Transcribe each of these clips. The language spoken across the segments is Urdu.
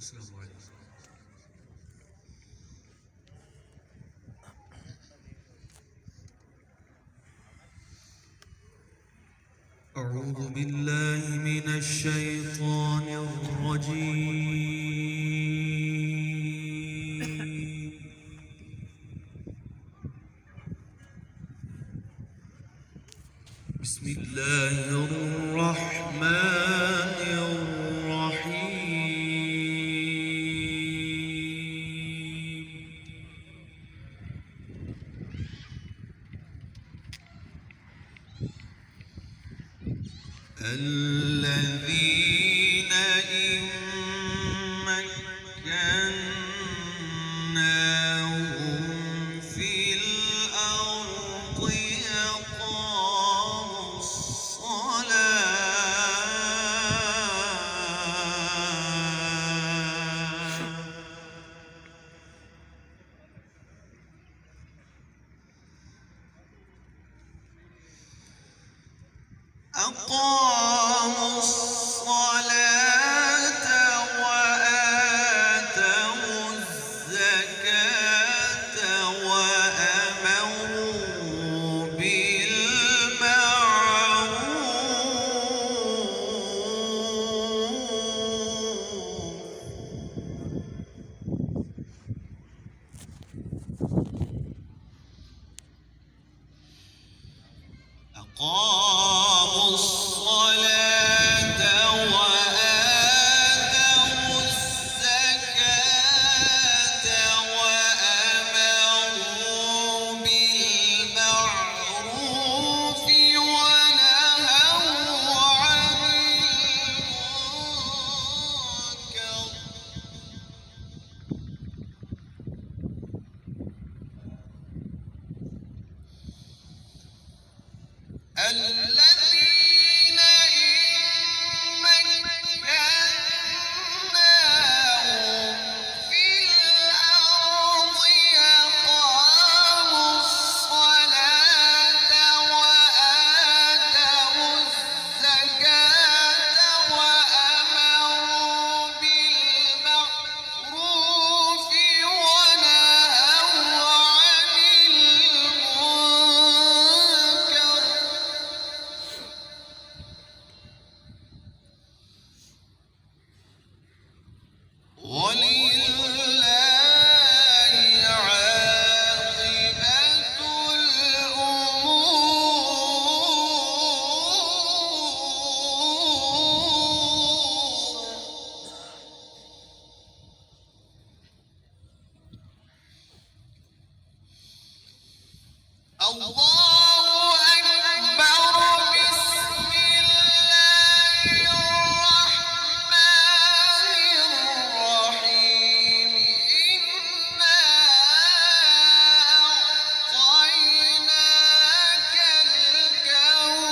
السلام علیکم. أعوذ بالله من الشيطان الرجيم. بسم الله الرحمن الرحيم. الذين إن مكناهم في الأرض أقاموا الصلاة وآتوا الزكاة وأمروا أقاموا الصلاة وآتوا الزكاة وأمروا بالمعروف ونهوا عن المنكر. الذين إن مكناهم في الأرض أقاموا الصلاة وآتوا الزكاة وأمروا بالمعروف ونهوا عن المنكر. ولله عاقبة الأمور. الله أكبر. بسم الله الرحمن الرحيم. إنا أعطيناك الكوثر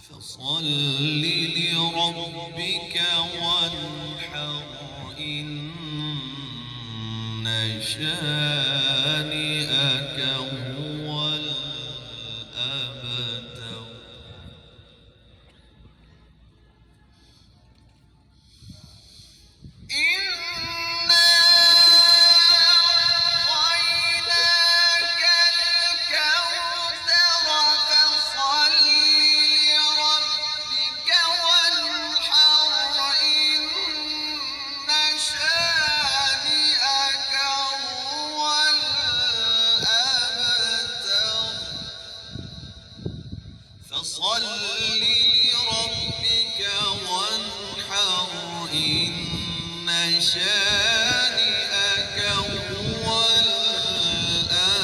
فصل لربك وانحر إن شانئك هو الأبتر. إنا أعطيناك الكوثر فصل لربك وانحر إن شانئك هو الأبتر. فصل لربك وانحر إن شانئك هو الأبتر.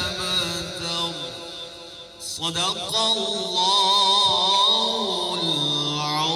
صدق الله العظيم.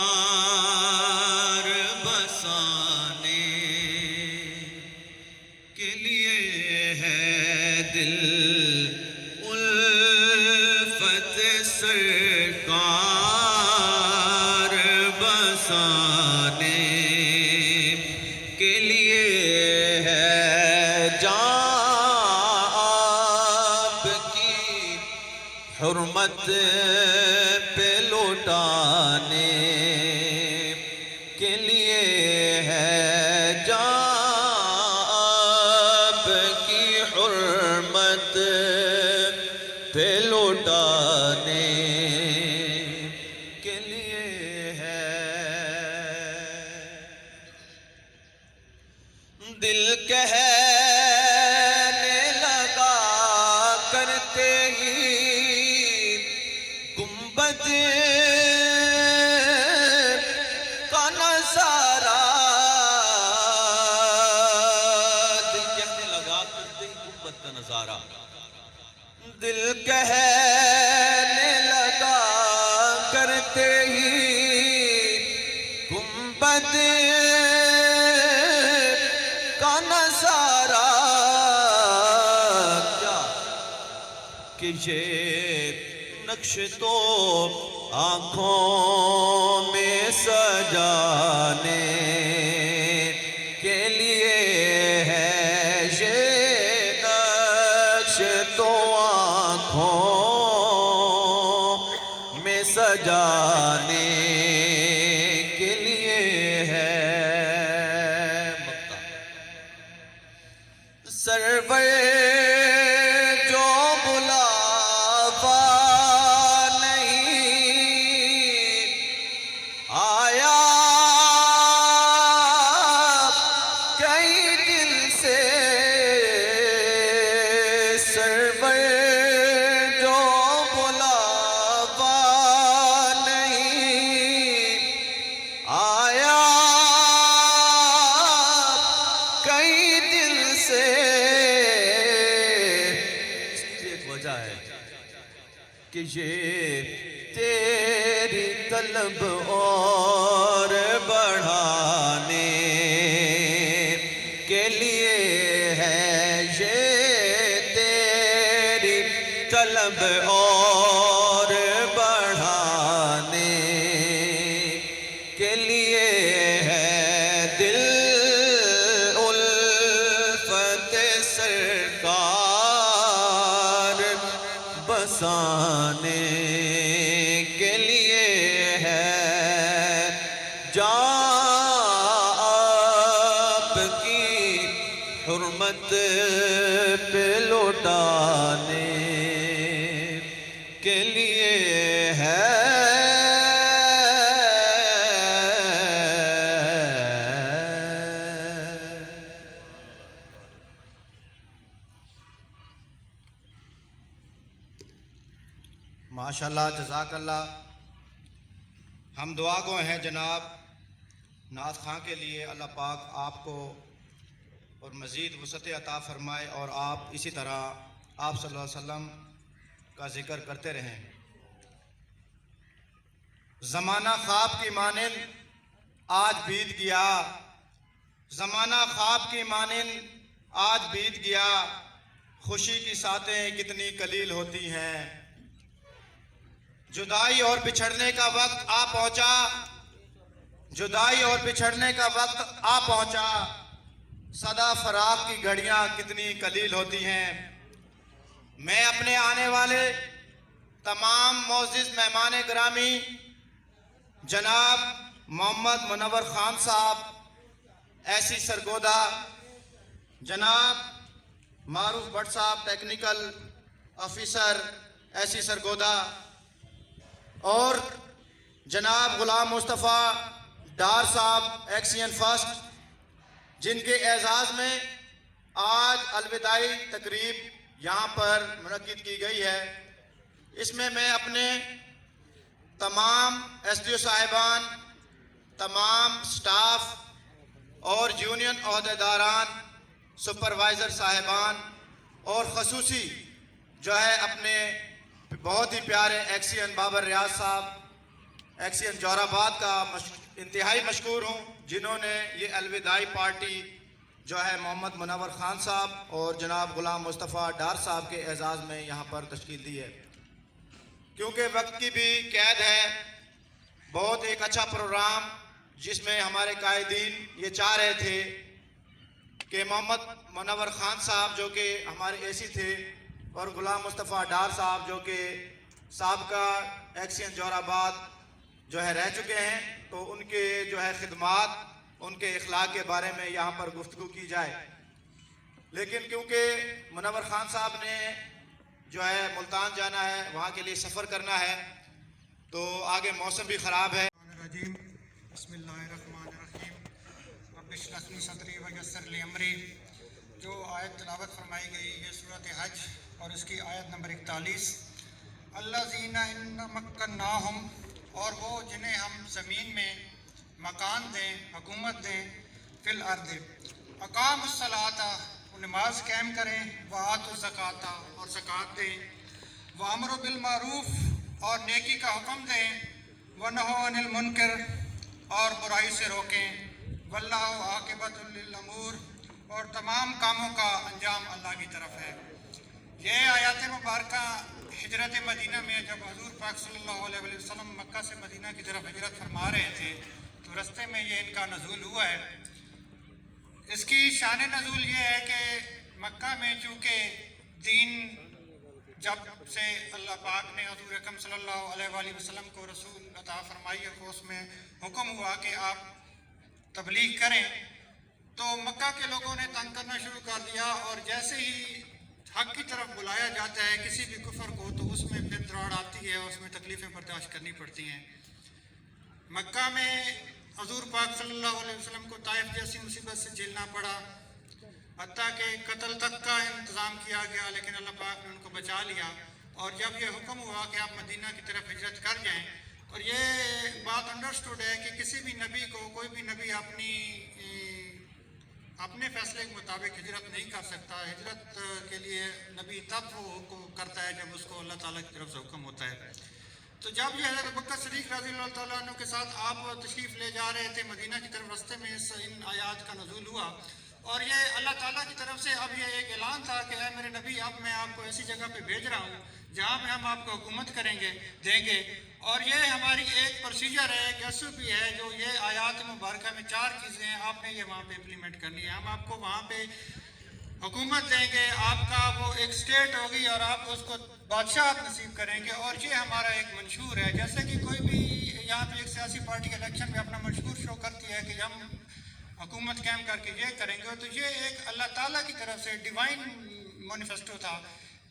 سرکار بسانے کے لیے ہے دل الفت سرکار بسانے کے لیے ہے جان آپ کی حرمت پہ لوٹانے کے لیے ہے جان آپ کی حرمت پہ لوٹانے کے لیے ہے دل کہنے لگا کرتے ہی گنبد کا نظارہ دل کہنے لگا کرتے ہی گنبد کا نظارہ دل کہنے لگا کرتے ہی گنبد کا نظارہ کیا کہ یہ نقش تو آنکھوں میں سجانے کے لیے ہے یہ نقش تو آنکھوں میں سجانے کے لیے ہے سرور جو بلاوا نہیں آیا کئی دل سے سرور جو بلاوا نہیں آیا کئی دل سے ایک وجہ ہے کہ یہ تیری طلب اور بڑھانے کے لیے ہے یہ تیری طلب اور بڑھانے کے لیے ہے دل الفت سرکار بسانے کے لیے ہے جان آپ کی حرمت پہ لوٹانے کے لیے ہے ماشاءاللہ جزاک اللہ. ہم دعا گو ہیں جناب نعت خواں کے لیے اللہ پاک آپ کو اور مزید وسعت عطا فرمائے اور آپ اسی طرح آپ صلی اللہ علیہ وسلم کا ذکر کرتے رہیں. زمانہ خواب کی مانند آج بیت گیا، زمانہ خواب کی مانند آج بیت گیا، خوشی کی ساتیں کتنی قلیل ہوتی ہیں. جدائی اور بچھڑنے کا وقت آ پہنچا، جدائی اور بچھڑنے کا وقت آ پہنچا، صدا فراق کی گھڑیاں کتنی قلیل ہوتی ہیں. میں اپنے آنے والے تمام معزز مہمان گرامی جناب محمد منور خان صاحب ایسی سرگودا، جناب معروف بٹ صاحب ٹیکنیکل آفیسر ایسی سرگودا، اور جناب غلام مصطفیٰ ڈار صاحب ایکسین فرسٹ، جن کے اعزاز میں آج الوداعی تقریب یہاں پر منعقد کی گئی ہے. اس میں میں اپنے تمام ایس ڈی او صاحبان، تمام سٹاف اور یونین عہدیداران، سپروائزر صاحبان اور خصوصی جو ہے اپنے بہت ہی پیارے ایکسین بابر ریاض صاحب ایکسین جوہر آباد کا انتہائی مشکور ہوں، جنہوں نے یہ الوداعی پارٹی جو ہے محمد منور خان صاحب اور جناب غلام مصطفیٰ ڈار صاحب کے اعزاز میں یہاں پر تشکیل دی ہے۔ کیونکہ وقت کی بھی قید ہے، بہت ایک اچھا پروگرام جس میں ہمارے قائدین یہ چاہ رہے تھے کہ محمد منور خان صاحب جو کہ ہمارے اے سی تھے اور غلام مصطفیٰ ڈار صاحب جو کہ سابقہ ایکسین جوہر آباد جو ہے رہ چکے ہیں، تو ان کے جو ہے خدمات، ان کے اخلاق کے بارے میں یہاں پر گفتگو کی جائے۔ لیکن کیونکہ منور خان صاحب نے جو ہے ملتان جانا ہے، وہاں کے لیے سفر کرنا ہے، تو آگے موسم بھی خراب ہے۔ الرجیم بسم اللہ الرحمن الرحیم رب اشرح لی صدری ویسر لی امری۔ جو آیت تلاوت فرمائی گئی یہ صورت حج اور اس کی آیت نمبر 41، الذین ان مکناہم، اور وہ جنہیں ہم زمین میں مکان دیں، حکومت دیں، فی الارض اقاموا الصلاۃ، وہ نماز قائم کریں، وآتوا الزکوٰۃ، اور زکوٰۃ دیں، وامروا بالمعروف، اور نیکی کا حکم دیں، ونہوا عن المنکر، اور برائی سے روکیں، واللہ عاقبۃ للامور، اور تمام کاموں کا انجام اللہ کی طرف ہے۔ یہ آیات مبارکہ ہجرت مدینہ میں جب حضور پاک صلی اللہ علیہ وسلم مکہ سے مدینہ کی طرف ہجرت فرما رہے تھے تو رستے میں یہ ان کا نزول ہوا ہے۔ اس کی شان نزول یہ ہے کہ مکہ میں چونکہ دین جب سے اللہ پاک نے حضور اکرم صلی اللہ علیہ وآلہ وسلم کو رسول عطا فرمائی اور اس میں حکم ہوا کہ آپ تبلیغ کریں، تو مکہ کے لوگوں نے تنگ کرنا شروع کر دیا، اور جیسے ہی حق کی طرف بلایا جاتا ہے کسی بھی کفر کو تو اس میں پھر دراڑ آتی ہے، اس میں تکلیفیں برداشت کرنی پڑتی ہیں۔ مکہ میں حضور پاک صلی اللہ علیہ وسلم کو طائف جیسی مصیبت سے جھیلنا پڑا، حتیٰ کہ قتل تک کا انتظام کیا گیا، لیکن اللہ پاک نے ان کو بچا لیا۔ اور جب یہ حکم ہوا کہ آپ مدینہ کی طرف ہجرت کر جائیں، اور یہ بات انڈرسٹوڈ ہے کہ کسی بھی نبی کو، کوئی بھی نبی اپنے فیصلے کے مطابق ہجرت نہیں کر سکتا۔ ہجرت کے لیے نبی تب وہ کرتا ہے جب اس کو اللہ تعالیٰ کی طرف سے حکم ہوتا ہے۔ تو جب یہ حضرت ابوبکر صدیق رضی اللہ تعالیٰ عنہ کے ساتھ آپ تشریف لے جا رہے تھے مدینہ کی طرف، رستے میں ان آیات کا نزول ہوا، اور یہ اللہ تعالیٰ کی طرف سے اب یہ ایک اعلان تھا کہ اے میرے نبی، اب میں آپ کو ایسی جگہ پہ بھیج رہا ہوں جہاں پہ ہم آپ کو حکومت دیں گے، اور یہ ہماری ایک پروسیجر ہے، ایک SOP ہے، جو یہ آیات مبارکہ میں 4 چیزیں ہیں، آپ نے یہ وہاں پہ امپلیمنٹ کرنی ہے۔ ہم آپ کو وہاں پہ حکومت دیں گے، آپ کا وہ ایک اسٹیٹ ہوگی اور آپ اس کو بادشاہت نصیب کریں گے، اور یہ ہمارا ایک منشور ہے۔ جیسے کہ کوئی بھی یہاں پہ ایک سیاسی پارٹی الیکشن میں اپنا منشور شو کرتی ہے کہ ہم حکومت قائم کر کے یہ کریں گے، تو یہ ایک اللہ تعالیٰ کی طرف سے ڈیوائن مینیفیسٹو تھا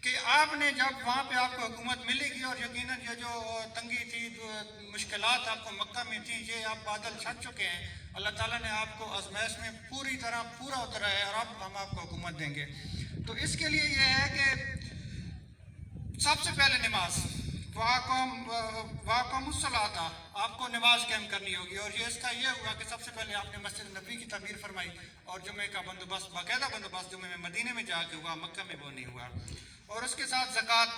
کہ آپ نے جب وہاں پہ آپ کو حکومت ملے گی، اور یقیناً یہ جو تنگی تھی، جو مشکلات آپ کو مکہ میں تھیں، یہ آپ بادل چھٹ چکے ہیں، اللہ تعالیٰ نے آپ کو آزمائش میں پوری طرح پورا اترا ہے، اور اب ہم آپ کو حکومت دیں گے۔ تو اس کے لیے یہ ہے کہ سب سے پہلے نماز، وَأَقَامُوا الصَّلَاةَ، آپ کو نماز قائم کرنی ہوگی، اور یہ اس کا یہ ہوا کہ سب سے پہلے آپ نے مسجد نبوی کی تعمیر فرمائی، اور جمعے کا بندوبست، باقاعدہ بندوبست جمعے میں مدینے میں جا کے ہوا، مکہ میں وہ نہیں ہوا۔ اور اس کے ساتھ زکوٰۃ،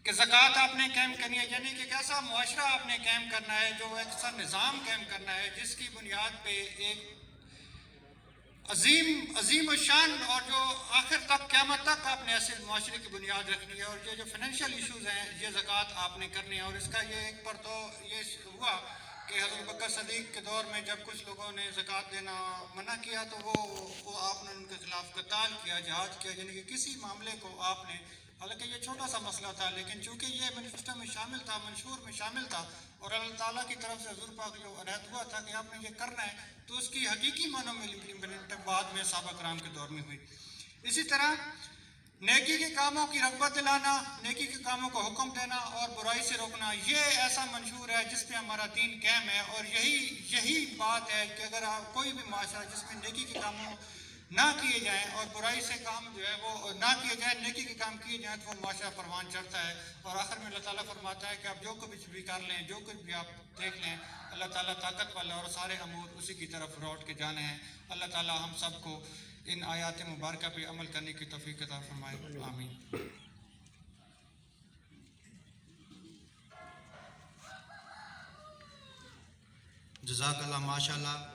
کہ زکوٰۃ آپ نے قائم کرنی ہے، یعنی کہ ایک ایسا معاشرہ آپ نے قائم کرنا ہے، جو ایک ایسا نظام قائم کرنا ہے جس کی بنیاد پہ ایک عظیم الشان، اور جو آخر تک قیامت تک آپ نے ایسے معاشرے کی بنیاد رکھنی ہے۔ اور یہ جو فائنینشیل ایشوز ہیں، یہ زکوٰۃ آپ نے کرنی ہے۔ اور اس کا یہ ایک پر تو یہ ہوا کہ حضرت بکر صدیق کے دور میں جب کچھ لوگوں نے زکوٰۃ دینا منع کیا، تو وہ آپ نے ان کے خلاف قتال کیا، جہاد کیا، یعنی کہ کسی معاملے کو آپ نے، حالانکہ یہ چھوٹا سا مسئلہ تھا، لیکن چونکہ یہ مینیفیسٹو میں شامل تھا، منشور میں شامل تھا، اور اللہ تعالیٰ کی طرف سے حضور پاک جو عنایت ہوا تھا کہ آپ نے یہ کرنا ہے، تو اس کی حقیقی معنوں میں امپلیمنٹ بعد میں صحابہ کرام کے دور میں ہوئی۔ اسی طرح نیکی کے کاموں کی رغبت دلانا، نیکی کے کاموں کو حکم دینا اور برائی سے روکنا، یہ ایسا منشور ہے جس پہ ہمارا دین قائم ہے۔ اور یہی بات ہے کہ اگر آپ کوئی بھی معاشرہ جس میں نیکی کے کاموں نہ کیے جائیں اور برائی سے کام جو ہے وہ نہ کیے جائیں، نیکی کے کام کیے جائیں، تو وہ معاشرہ پروان چڑھتا ہے۔ اور آخر میں اللہ تعالیٰ فرماتا ہے کہ آپ جو کچھ بھی کر لیں، جو کچھ بھی آپ دیکھ لیں، اللہ تعالیٰ طاقت والا، اور سارے امور اسی کی طرف لوٹ کے جانے ہیں۔ اللہ تعالیٰ ہم سب کو ان آیات مبارکہ پہ عمل کرنے کی توفیق عطا فرمائے، آمین۔ جزاک اللہ، ماشاء اللہ۔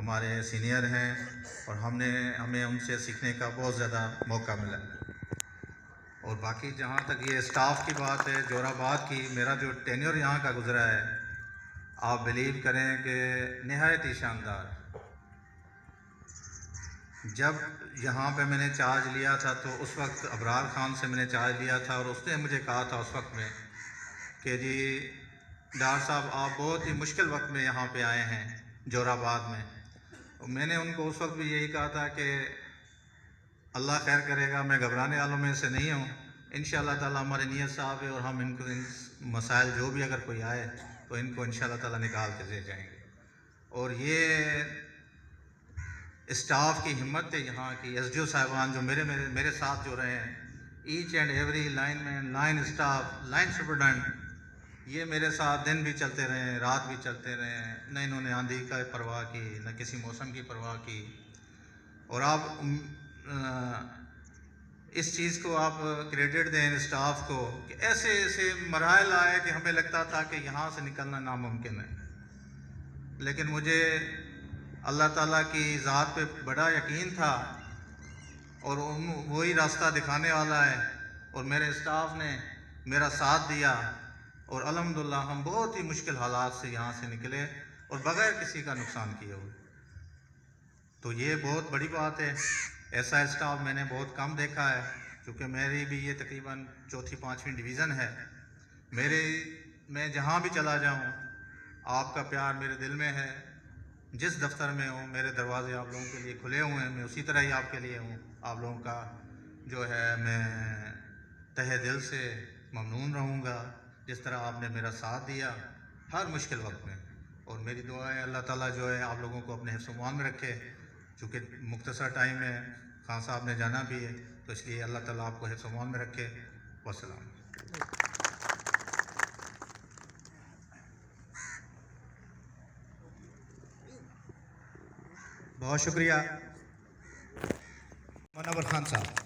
ہمارے سینئر ہیں اور ہمیں ان سے سیکھنے کا بہت زیادہ موقع ملا. اور باقی جہاں تک یہ اسٹاف کی بات ہے جوہر آباد کی، میرا جو ٹینیور یہاں کا گزرا ہے آپ بلیو کریں کہ نہایت ہی شاندار. جب یہاں پہ میں نے چارج لیا تھا تو اس وقت ابرار خان سے میں نے چارج لیا تھا اور اس نے مجھے کہا تھا اس وقت میں کہ جی ڈار صاحب آپ بہت ہی مشکل وقت میں یہاں پہ آئے ہیں جوہر آباد میں. میں نے ان کو اس وقت بھی یہی کہا تھا کہ اللہ خیر کرے گا، میں گھبرانے والوں میں سے نہیں ہوں. انشاءاللہ تعالیٰ ہمارے نیت صاحب ہے اور ہم ان کو ان مسائل جو بھی اگر کوئی آئے تو ان کو انشاءاللہ تعالیٰ نکال کے دے جائیں گے. اور یہ اسٹاف کی ہمت ہے یہاں کی، ایس ڈی او صاحبان جو میرے ساتھ جو رہے ہیں، each and every lineman, line staff, line superintendent, یہ میرے ساتھ دن بھی چلتے رہے ہیں، رات بھی چلتے رہے ہیں. نہ انہوں نے آندھی کا پرواہ کی، نہ کسی موسم کی پرواہ کی. اور آپ اس چیز کو آپ کریڈٹ دیں اسٹاف کو کہ ایسے ایسے مراحل آئے کہ ہمیں لگتا تھا کہ یہاں سے نکلنا ناممکن ہے، لیکن مجھے اللہ تعالیٰ کی ذات پہ بڑا یقین تھا اور وہی راستہ دکھانے والا ہے. اور میرے اسٹاف نے میرا ساتھ دیا اور الحمدللہ ہم بہت ہی مشکل حالات سے یہاں سے نکلے اور بغیر کسی کا نقصان کیے ہوئے. تو یہ بہت بڑی بات ہے. ایسا اسٹاف میں نے بہت کم دیکھا ہے، کیونکہ میری بھی یہ تقریباً 4-5ویں ڈویژن ہے. میں جہاں بھی چلا جاؤں آپ کا پیار میرے دل میں ہے. جس دفتر میں ہوں میرے دروازے آپ لوگوں کے لیے کھلے ہوئے ہیں، میں اسی طرح ہی آپ کے لیے ہوں. آپ لوگوں کا جو ہے میں تہہ دل سے ممنون رہوں گا جس طرح آپ نے میرا ساتھ دیا ہر مشکل وقت میں. اور میری دعا ہے اللہ تعالیٰ جو ہے آپ لوگوں کو اپنے حفظ و امان میں رکھے. چونکہ مختصر ٹائم میں خان صاحب نے جانا بھی ہے تو اس لیے اللہ تعالیٰ آپ کو حفظ و امان میں رکھے. والسلام. بہت شکریہ منور خان صاحب.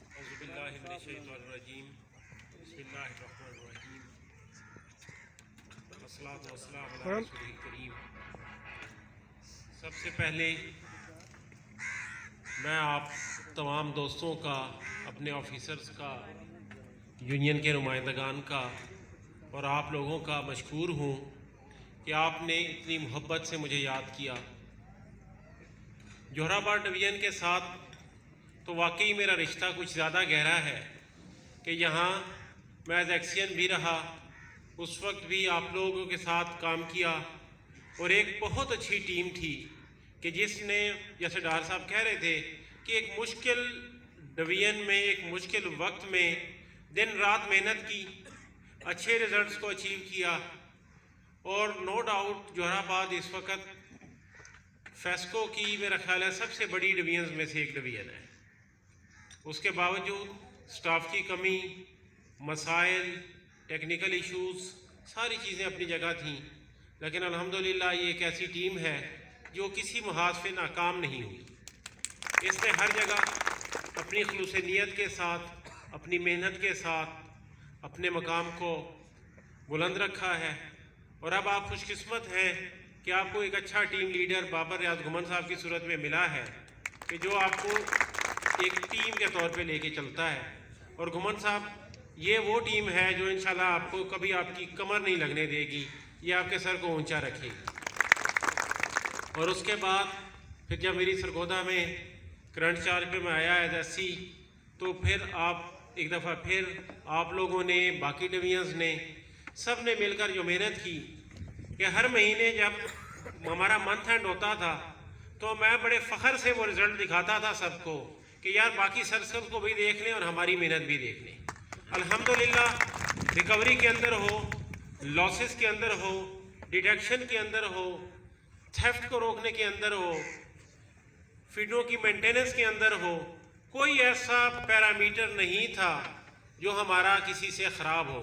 اعوذ باللہ من الشیطان الرجیم. بسم اللہ الرحمن الرحیم. والصلاۃ والسلام علی رسول الکریم. سب سے پہلے میں آپ تمام دوستوں کا، اپنے آفیسرز کا، یونین کے نمائندگان کا اور آپ لوگوں کا مشکور ہوں کہ آپ نے اتنی محبت سے مجھے یاد کیا. جوہر آباد ڈویژن کے ساتھ تو واقعی میرا رشتہ کچھ زیادہ گہرا ہے کہ یہاں میں ایز ایکسین بھی رہا، اس وقت بھی آپ لوگوں کے ساتھ کام کیا اور ایک بہت اچھی ٹیم تھی کہ جس نے، جیسے ڈار صاحب کہہ رہے تھے، کہ ایک مشکل ڈویژن میں، ایک مشکل وقت میں دن رات محنت کی، اچھے ریزلٹس کو اچیو کیا. اور نو ڈاؤٹ جوہر آباد اس وقت فیسکو کی میرا خیال ہے سب سے بڑی ڈویژنز میں سے ایک ڈویژن ہے. اس کے باوجود سٹاف کی کمی، مسائل، ٹیکنیکل ایشوز، ساری چیزیں اپنی جگہ تھیں، لیکن الحمدللہ یہ ایک ایسی ٹیم ہے جو کسی محاذ سے ناکام نہیں ہوئی. اس نے ہر جگہ اپنی خلوص نیت کے ساتھ، اپنی محنت کے ساتھ اپنے مقام کو بلند رکھا ہے. اور اب آپ خوش قسمت ہیں کہ آپ کو ایک اچھا ٹیم لیڈر بابر ریاض گھمن صاحب کی صورت میں ملا ہے کہ جو آپ کو ایک ٹیم کے طور پہ لے کے چلتا ہے. اور گھمن صاحب یہ وہ ٹیم ہے جو انشاءاللہ آپ کو کبھی آپ کی کمر نہیں لگنے دے گی، یہ آپ کے سر کو اونچا رکھے گی. اور اس کے بعد پھر جب میری سرگودا میں کرنٹ چارج پہ میں آیا ایز ایس سی، تو پھر آپ ایک دفعہ پھر آپ لوگوں نے، باقی ڈویژنز نے، سب نے مل کر جو محنت کی کہ ہر مہینے جب ہمارا منتھ اینڈ ہوتا تھا تو میں بڑے فخر سے وہ رزلٹ دکھاتا تھا سب کو کہ یار باقی سرکل کو بھی دیکھ لیں اور ہماری محنت بھی دیکھ لیں. الحمدللہ ریکوری کے اندر ہو، لاسز کے اندر ہو، ڈیٹیکشن کے اندر ہو، تھیفٹ کو روکنے کے اندر ہو، فیڈوں کی مینٹیننس کے اندر ہو، کوئی ایسا پیرامیٹر نہیں تھا جو ہمارا کسی سے خراب ہو.